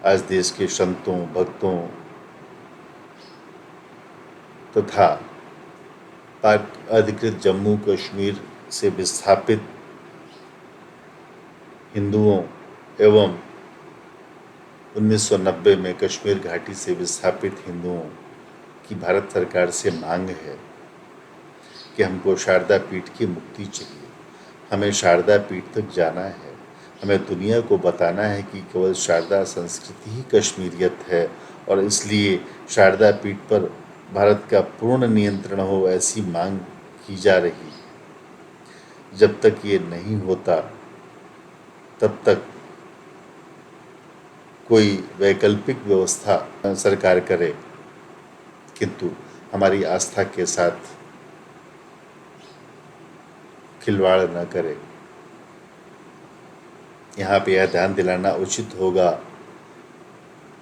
आज देश के संतों, भक्तों तथा पाक अधिकृत जम्मू कश्मीर से विस्थापित हिंदुओं एवं 1990 में कश्मीर घाटी से विस्थापित हिंदुओं की भारत सरकार से मांग है कि हमको शारदा पीठ की मुक्ति चाहिए। हमें शारदा पीठ तक जाना है। हमें दुनिया को बताना है कि केवल शारदा संस्कृति ही कश्मीरियत है और इसलिए शारदा पीठ पर भारत का पूर्ण नियंत्रण हो, ऐसी मांग की जा रही। जब तक ये नहीं होता तब तक कोई वैकल्पिक व्यवस्था सरकार करे, किंतु हमारी आस्था के साथ खिलवाड़ न करे। यहाँ पे यह ध्यान दिलाना उचित होगा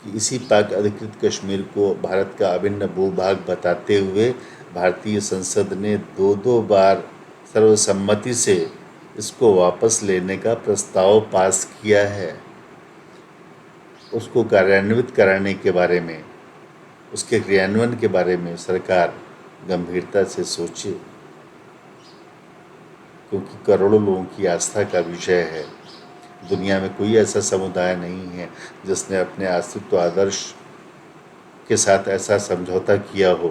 कि इसी पाक अधिकृत कश्मीर को भारत का अभिन्न भूभाग बताते हुए भारतीय संसद ने दो बार सर्वसम्मति से इसको वापस लेने का प्रस्ताव पास किया है। उसको कार्यान्वित कराने के बारे में, उसके क्रियान्वयन के बारे में सरकार गंभीरता से सोचे, क्योंकि करोड़ों लोगों की आस्था का विषय है। दुनिया में कोई ऐसा समुदाय नहीं है जिसने अपने अस्तित्व आदर्श के साथ ऐसा समझौता किया हो,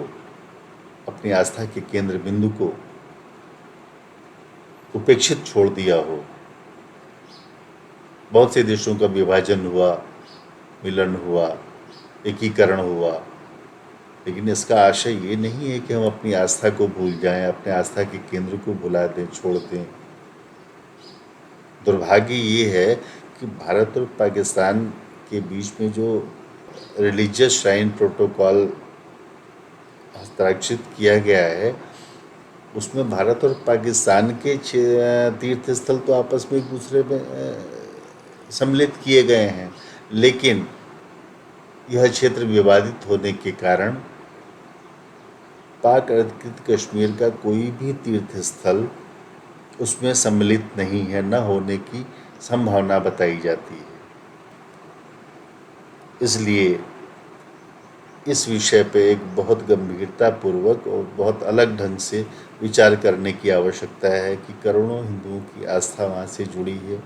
अपनी आस्था के केंद्र बिंदु को उपेक्षित छोड़ दिया हो। बहुत से देशों का विभाजन हुआ, मिलन हुआ, एकीकरण हुआ, लेकिन इसका आशय ये नहीं है कि हम अपनी आस्था को भूल जाएं, अपने आस्था के केंद्र को भुला दें, छोड़ दें। दुर्भाग्य ये है कि भारत और पाकिस्तान के बीच में जो रिलीजियस श्राइन प्रोटोकॉल हस्ताक्षरित किया गया है, उसमें भारत और पाकिस्तान के तीर्थ स्थल तो आपस में एक दूसरे में सम्मिलित किए गए हैं, लेकिन यह क्षेत्र विवादित होने के कारण पाक अधिकृत कश्मीर का कोई भी तीर्थ स्थल उसमें सम्मिलित नहीं है, न होने की संभावना बताई जाती है। इसलिए इस विषय पे एक बहुत गंभीरतापूर्वक और बहुत अलग ढंग से विचार करने की आवश्यकता है कि करोड़ों हिंदुओं की आस्था वहाँ से जुड़ी है।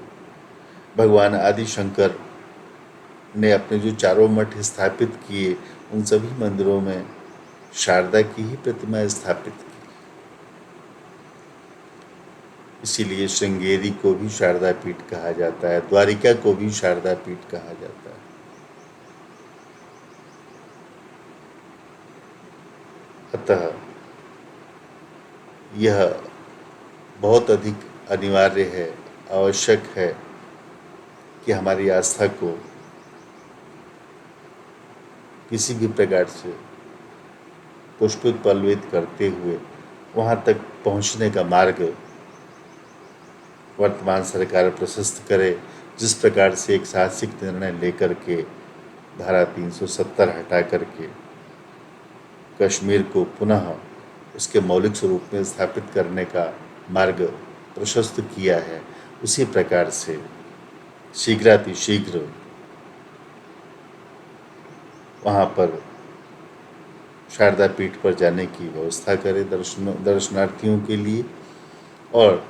भगवान आदि शंकर ने अपने जो चारों मठ स्थापित किए, उन सभी मंदिरों में शारदा की ही प्रतिमा स्थापित की। इसीलिए श्रृंगेरी को भी शारदा पीठ कहा जाता है, द्वारिका को भी शारदा पीठ कहा जाता है। अतः यह बहुत अधिक अनिवार्य है, आवश्यक है कि हमारी आस्था को किसी भी प्रकार से पुष्पित पल्लवित करते हुए वहाँ तक पहुँचने का मार्ग वर्तमान सरकार प्रशस्त करे, जिस प्रकार से एक साहसिक निर्णय लेकर के धारा 370 हटा करके कश्मीर को पुनः उसके मौलिक स्वरूप में स्थापित करने का मार्ग प्रशस्त किया है, उसी प्रकार से शीघ्रातिशीघ्र वहाँ पर शारदा पीठ पर जाने की व्यवस्था करें दर्शनार्थियों के लिए, और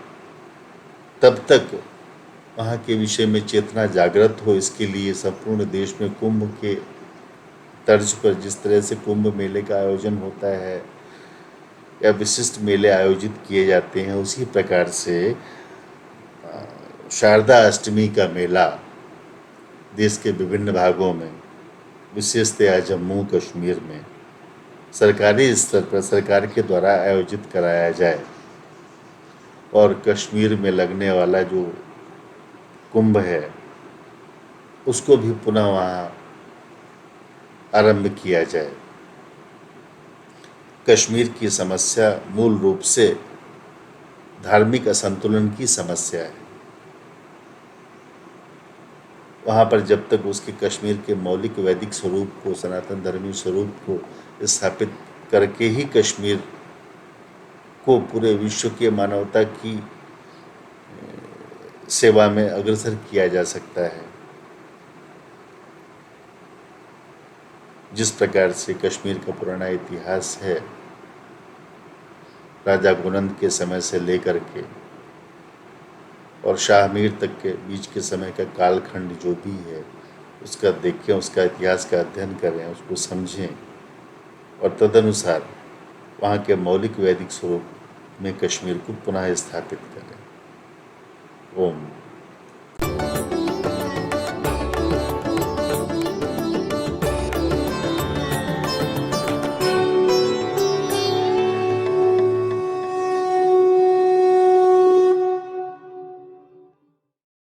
तब तक वहाँ के विषय में चेतना जागृत हो, इसके लिए संपूर्ण देश में कुंभ के तर्ज पर जिस तरह से कुंभ मेले का आयोजन होता है या विशिष्ट मेले आयोजित किए जाते हैं, उसी प्रकार से शारदा अष्टमी का मेला देश के विभिन्न भागों में, विशेषतया जम्मू कश्मीर में सरकारी स्तर पर सरकार के द्वारा आयोजित कराया जाए और कश्मीर में लगने वाला जो कुंभ है उसको भी पुनः वहाँ आरंभ किया जाए। कश्मीर की समस्या मूल रूप से धार्मिक असंतुलन की समस्या है। वहाँ पर जब तक उसके कश्मीर के मौलिक वैदिक स्वरूप को, सनातन धर्मी स्वरूप को स्थापित करके ही कश्मीर को पूरे विश्व के मानवता की सेवा में अग्रसर किया जा सकता है। जिस प्रकार से कश्मीर का पुराना इतिहास है, राजा गुनंद के समय से लेकर के और शाह मीर तक के बीच के समय का कालखंड जो भी है, उसका देखें, उसका इतिहास का अध्ययन करें, उसको समझें और तदनुसार वहाँ के मौलिक वैदिक स्वरूप में कश्मीर को पुनः स्थापित करें। ओम।